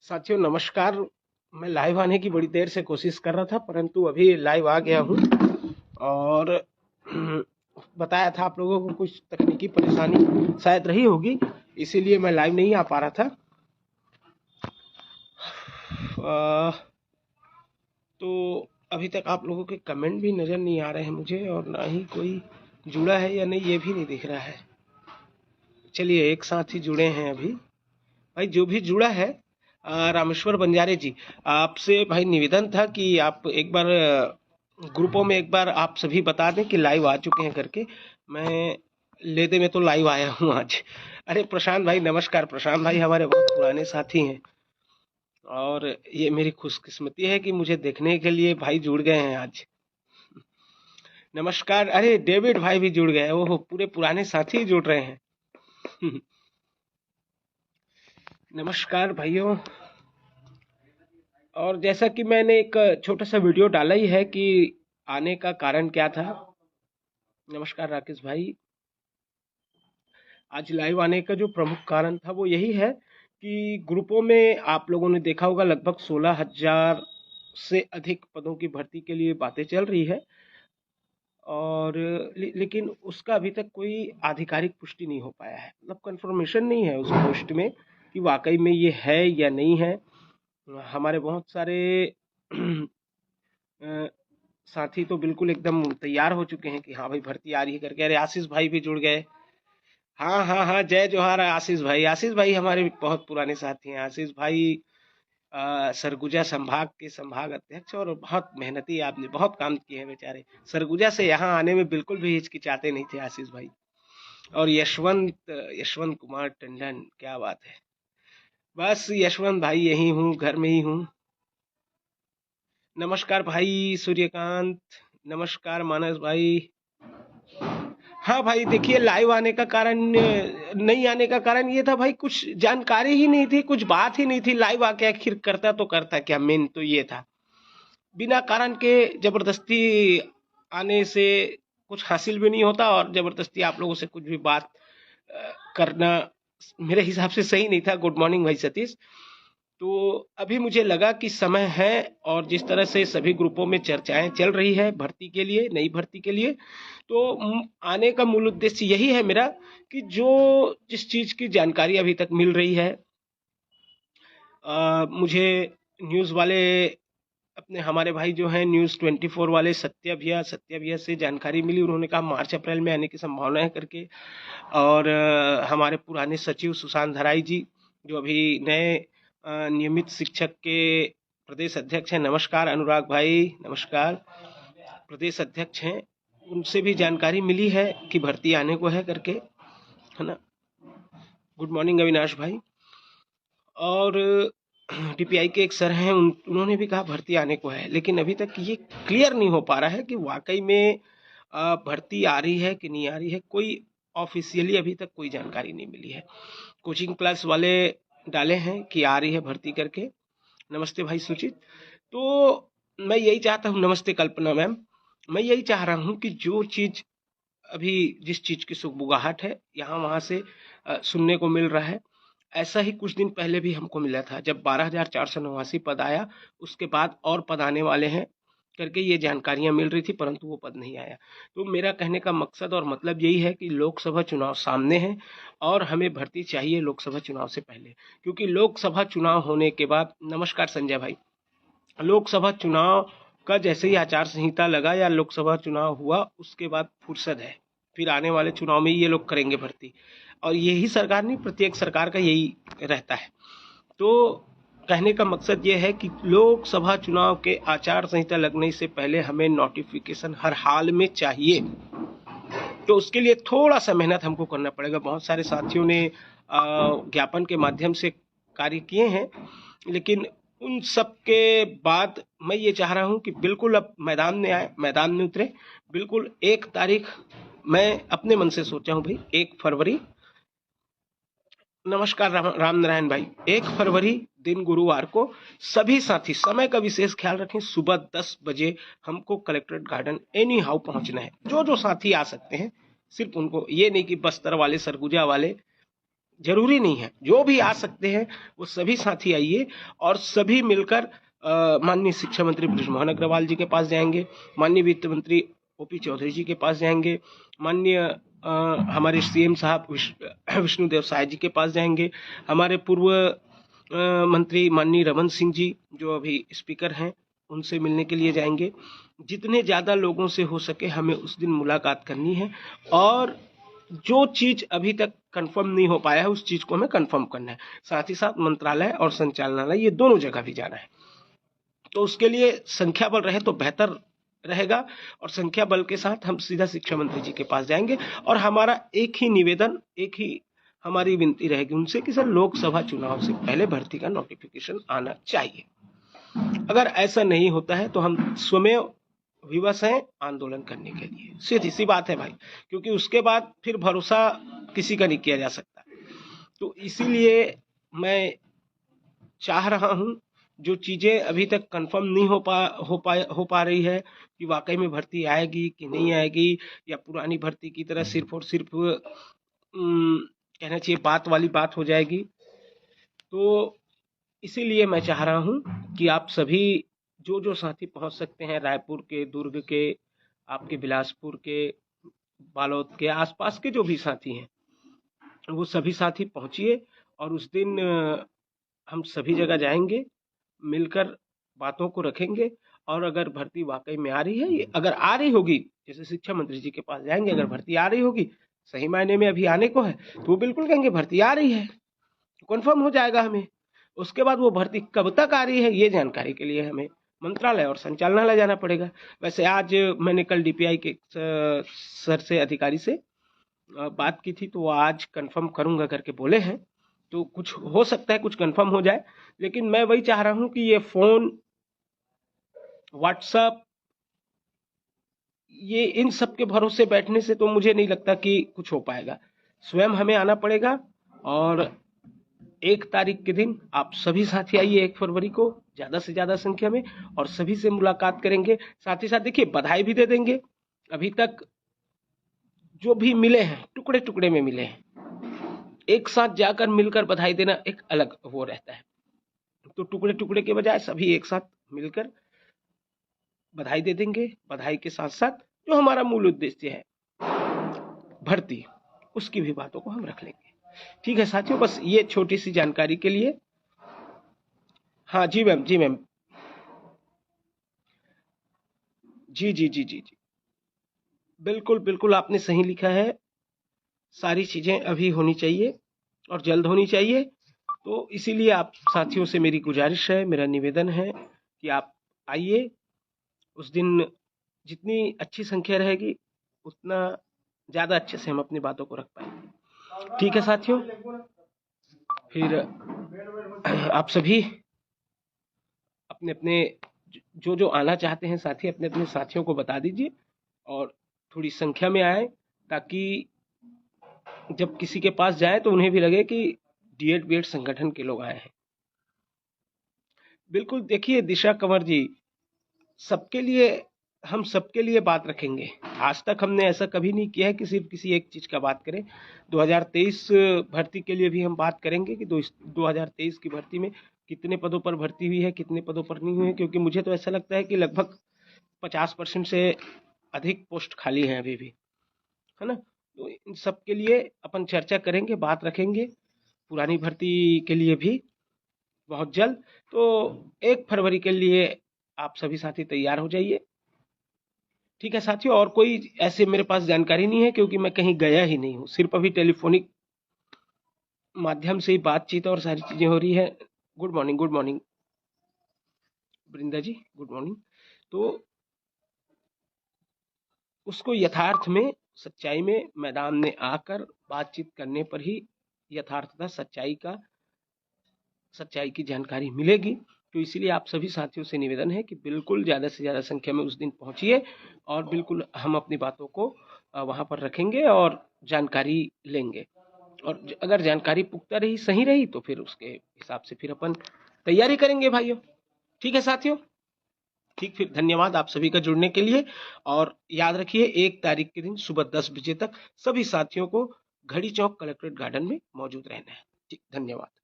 साथियों नमस्कार। मैं लाइव आने की बड़ी देर से कोशिश कर रहा था, परंतु अभी लाइव आ गया हूँ। और बताया था आप लोगों को कुछ तकनीकी परेशानी शायद रही होगी, इसीलिए मैं लाइव नहीं आ पा रहा था। अ, तो अभी तक आप लोगों के कमेंट भी नज़र नहीं आ रहे हैं मुझे, और ना ही कोई जुड़ा है या नहीं ये भी नहीं दिख रहा है। चलिए, एक साथ ही जुड़े हैं अभी। भाई जो भी जुड़ा है, रामेश्वर बंजारे जी, आपसे भाई निवेदन था कि आप एक बार ग्रुपों में एक बार आप सभी बता दें कि लाइव आ चुके हैं करके। मैं लेते में तो लाइव आया हूँ आज। अरे प्रशांत भाई नमस्कार। प्रशांत भाई हमारे बहुत पुराने साथी हैं, और ये मेरी खुशकिस्मती है कि मुझे देखने के लिए भाई जुड़ गए हैं आज। नमस्कार। अरे डेविड भाई भी जुड़ गए। ओहो, पूरे पुराने साथी जुड़ रहे हैं। नमस्कार भाइयों। और जैसा कि मैंने एक छोटा सा वीडियो डाला ही है कि आने का कारण क्या था। नमस्कार राकेश भाई। आज लाइव आने का जो प्रमुख कारण था वो यही है कि ग्रुपों में आप लोगों ने देखा होगा लगभग 16,000 से अधिक पदों की भर्ती के लिए बातें चल रही है। और लेकिन उसका अभी तक कोई आधिकारिक पुष्टि नहीं हो पाया है, मतलब कंफर्मेशन नहीं है उस पोस्ट में कि वाकई में ये है या नहीं है। हमारे बहुत सारे अ, साथी तो बिल्कुल एकदम तैयार हो चुके हैं कि हाँ भाई भर्ती आ रही है करके। अरे आशीष भाई भी जुड़ गए। हाँ हाँ हाँ, जय जोहार आशीष भाई। आशीष भाई हमारे बहुत पुराने साथी हैं। आशीष भाई सरगुजा संभाग के संभाग अध्यक्ष, और बहुत मेहनती आदमी, बहुत काम किए हैं बेचारे। सरगुजा से यहाँ आने में बिल्कुल भी हिचकिचाते नहीं थे आशीष भाई। और यशवंत यशवंत कुमार टंडन, क्या बात है। बस यशवंत भाई यही हूँ, घर में ही हूँ। नमस्कार भाई सूर्यकांत। नमस्कार मानस भाई। हाँ भाई देखिए, लाइव आने का कारण, नहीं आने का कारण ये था भाई, कुछ जानकारी ही नहीं थी, कुछ बात ही नहीं थी। लाइव आके आखिर करता तो करता क्या, मेन तो ये था। बिना कारण के जबरदस्ती आने से कुछ हासिल भी नहीं होता, और जबरदस्ती आप लोगों से कुछ भी बात करना मेरे हिसाब से सही नहीं था। गुड मॉर्निंग भाई सतीश। तो अभी मुझे लगा कि समय है, और जिस तरह से सभी ग्रुपों में चर्चाएं चल रही है भर्ती के लिए, नई भर्ती के लिए, तो आने का मूल उद्देश्य यही है मेरा कि जो जिस चीज की जानकारी अभी तक मिल रही है, मुझे न्यूज़ वाले, अपने हमारे भाई जो हैं न्यूज़ 24 वाले, सत्य भैया से जानकारी मिली। उन्होंने कहा मार्च अप्रैल में आने की संभावना है करके। और हमारे पुराने सचिव सुशांत धराई जी, जो अभी नए नियमित शिक्षक के प्रदेश अध्यक्ष हैं, नमस्कार अनुराग भाई, नमस्कार, प्रदेश अध्यक्ष हैं, उनसे भी जानकारी मिली है कि भर्ती आने को है करके, है ना। गुड मॉर्निंग अविनाश भाई। और डीपीआई के एक सर हैं, उन्होंने भी कहा भर्ती आने को है, लेकिन अभी तक ये क्लियर नहीं हो पा रहा है कि वाकई में भर्ती आ रही है कि नहीं आ रही है। कोई ऑफिशियली अभी तक कोई जानकारी नहीं मिली है। कोचिंग क्लास वाले डाले हैं कि आ रही है भर्ती करके। नमस्ते भाई सुचित। तो मैं यही चाहता हूँ, नमस्ते कल्पना मैम, मैं यही चाह रहा हूँ कि जो चीज अभी, जिस चीज की सुगबुगाहट है यहाँ वहां से सुनने को मिल रहा है, ऐसा ही कुछ दिन पहले भी हमको मिला था जब 12,489 पद आया। उसके बाद और पद आने वाले हैं करके ये जानकारियां मिल रही थी, परंतु वो पद नहीं आया। तो मेरा कहने का मकसद और मतलब यही है कि लोकसभा चुनाव सामने है, और हमें भर्ती चाहिए लोकसभा चुनाव से पहले। क्योंकि लोकसभा चुनाव होने के बाद, नमस्कार संजय भाई, लोकसभा चुनाव का जैसे ही आचार संहिता लगा या लोकसभा चुनाव हुआ, उसके बाद फुर्सत है। फिर आने वाले चुनाव में ये लोग करेंगे भर्ती, और यही सरकार नहीं, प्रत्येक सरकार का यही रहता है। तो कहने का मकसद ये है कि लोकसभा चुनाव के आचार संहिता लगने से पहले हमें नोटिफिकेशन हर हाल में चाहिए। तो उसके लिए थोड़ा सा मेहनत हमको करना पड़ेगा। बहुत सारे साथियों ने ज्ञापन के माध्यम से कार्य किए हैं, लेकिन उन सब के बाद मैं ये चाह रहा हूं कि बिल्कुल अब मैदान में आए, मैदान में उतरे। बिल्कुल 1 तारीख मैं अपने मन से सोचा हूं भाई, 1 फरवरी। नमस्कार राम नारायण भाई। 1 फरवरी दिन गुरुवार को सभी साथी समय का विशेष ख्याल रखें। सुबह 10 बजे हमको कलेक्ट्रेट गार्डन एनी हाउ पहुंचना है। जो जो साथी आ सकते हैं, सिर्फ उनको, ये नहीं कि बस्तर वाले, सरगुजा वाले, जरूरी नहीं है, जो भी आ सकते हैं वो सभी साथी आइए और सभी मिलकर माननीय शिक्षा मंत्री बृजमोहन अग्रवाल जी के पास जाएंगे, माननीय वित्त मंत्री ओपी चौधरी जी के पास जाएंगे, माननीय हमारे सीएम साहब विष्णुदेव साय जी के पास जाएंगे, हमारे पूर्व मंत्री माननीय रमन सिंह जी जो अभी स्पीकर हैं उनसे मिलने के लिए जाएंगे। जितने ज़्यादा लोगों से हो सके हमें उस दिन मुलाकात करनी है और जो चीज अभी तक कंफर्म नहीं हो पाया है उस चीज को हमें कंफर्म करना है। साथ ही साथ मंत्रालय और संचालनालय ये दोनों जगह भी जाना है, तो उसके लिए संख्या बल रहे तो बेहतर रहेगा और संख्या बल के साथ हम सीधा शिक्षा मंत्री जी के पास जाएंगे और हमारा एक ही निवेदन, एक ही हमारी विनती रहेगी उनसे कि सर लोकसभा चुनाव से पहले भर्ती का नोटिफिकेशन आना चाहिए। अगर ऐसा नहीं होता है तो हम स्वयं विवश हैं आंदोलन करने के लिए, सीधी सी बात है भाई, क्योंकि उसके बाद फिर भरोसा किसी का नहीं किया जा सकता। तो इसीलिए मैं चाह रहा हूं जो चीजें अभी तक कंफर्म नहीं हो पा रही है कि वाकई में भर्ती आएगी कि नहीं आएगी या पुरानी भर्ती की तरह सिर्फ और सिर्फ कहना चाहिए बात वाली बात हो जाएगी, तो इसीलिए मैं चाह रहा हूं कि आप सभी जो जो साथी पहुंच सकते हैं, रायपुर के, दुर्ग के, आपके बिलासपुर के, बालोद के आसपास के जो भी साथी हैं वो सभी साथी पहुंचिए और उस दिन हम सभी जगह जाएंगे, मिलकर बातों को रखेंगे और अगर भर्ती वाकई में आ रही है, अगर आ रही होगी, जैसे शिक्षा मंत्री जी के पास जाएंगे, अगर भर्ती आ रही होगी सही मायने में अभी आने को है तो वो बिल्कुल कहेंगे भर्ती आ रही है, कन्फर्म हो जाएगा हमें। उसके बाद वो भर्ती कब तक आ रही है ये जानकारी के लिए हमें मंत्रालय और संचालनालय जाना पड़ेगा। वैसे आज मैंने कल डीपीआई के सर से, अधिकारी से बात की थी तो वो आज कंफर्म करूंगा करके बोले हैं, तो कुछ हो सकता है कुछ कंफर्म हो जाए, लेकिन मैं वही चाह रहा हूं कि ये फोन, व्हाट्सएप, ये इन सब के भरोसे बैठने से तो मुझे नहीं लगता कि कुछ हो पाएगा। स्वयं हमें आना पड़ेगा और 1 तारीख के दिन आप सभी साथी आइए, 1 फरवरी को ज्यादा से ज्यादा संख्या में, और सभी से मुलाकात करेंगे। साथ ही साथ देखिए बधाई भी दे देंगे। अभी तक जो भी मिले हैं टुकड़े टुकड़े में मिले हैं, एक साथ जाकर मिलकर बधाई देना एक अलग वो रहता है, तो टुकड़े टुकड़े के बजाय सभी एक साथ मिलकर बधाई दे देंगे। बधाई के साथ साथ जो हमारा मूल उद्देश्य है भर्ती, उसकी भी बातों को हम रख लेंगे। ठीक है साथियों, बस ये छोटी सी जानकारी के लिए। हाँ जी मैम, जी मैम, जी जी जी जी जी, बिल्कुल बिल्कुल आपने सही लिखा है। सारी चीजें अभी होनी चाहिए और जल्द होनी चाहिए, तो इसीलिए आप साथियों से मेरी गुजारिश है, मेरा निवेदन है कि आप आइए। उस दिन जितनी अच्छी संख्या रहेगी उतना ज़्यादा अच्छे से हम अपनी बातों को रख पाएंगे। ठीक है साथियों, फिर आप सभी अपने अपने जो जो आना चाहते हैं साथी अपने अपने साथियों को बता दीजिए और थोड़ी संख्या में आए, ताकि जब किसी के पास जाए तो उन्हें भी लगे कि डीएड बीएड संगठन के लोग आए हैं। बिल्कुल, देखिए दिशा कंवर जी, सबके लिए, हम सबके लिए बात रखेंगे। आज तक हमने ऐसा कभी नहीं किया है कि सिर्फ किसी एक चीज का बात करें। 2023 भर्ती के लिए भी हम बात करेंगे कि 2023 की भर्ती में कितने पदों पर भर्ती हुई है, कितने पदों पर नहीं हुई है, क्योंकि मुझे तो ऐसा लगता है कि लगभग 50% से अधिक पोस्ट खाली हैं अभी भी, है ना। तो इन सब के लिए अपन चर्चा करेंगे, बात रखेंगे, पुरानी भर्ती के लिए भी बहुत जल्द। तो 1 फरवरी के लिए आप सभी साथी तैयार हो जाइए। ठीक है साथियों, और कोई ऐसे मेरे पास जानकारी नहीं है क्योंकि मैं कहीं गया ही नहीं हूँ, सिर्फ अभी टेलीफोनिक माध्यम से ही बातचीत और सारी चीजें हो रही है। गुड मॉर्निंग, गुड मॉर्निंग वृंदा जी, गुड मॉर्निंग। तो उसको यथार्थ में, सच्चाई में मैदान में आकर बातचीत करने पर ही यथार्थता, सच्चाई की जानकारी मिलेगी। तो इसीलिए आप सभी साथियों से निवेदन है कि बिल्कुल ज़्यादा से ज़्यादा संख्या में उस दिन पहुंचिए और बिल्कुल हम अपनी बातों को वहां पर रखेंगे और जानकारी लेंगे। और अगर जानकारी पुख्ता रही, सही रही, तो फिर उसके हिसाब से फिर अपन तैयारी करेंगे भाइयों। ठीक है साथियों, ठीक, फिर धन्यवाद आप सभी का जुड़ने के लिए। और याद रखिए 1 तारीख के दिन सुबह 10 बजे तक सभी साथियों को घड़ी चौक कलेक्ट्रेट गार्डन में मौजूद रहना है। जी, धन्यवाद।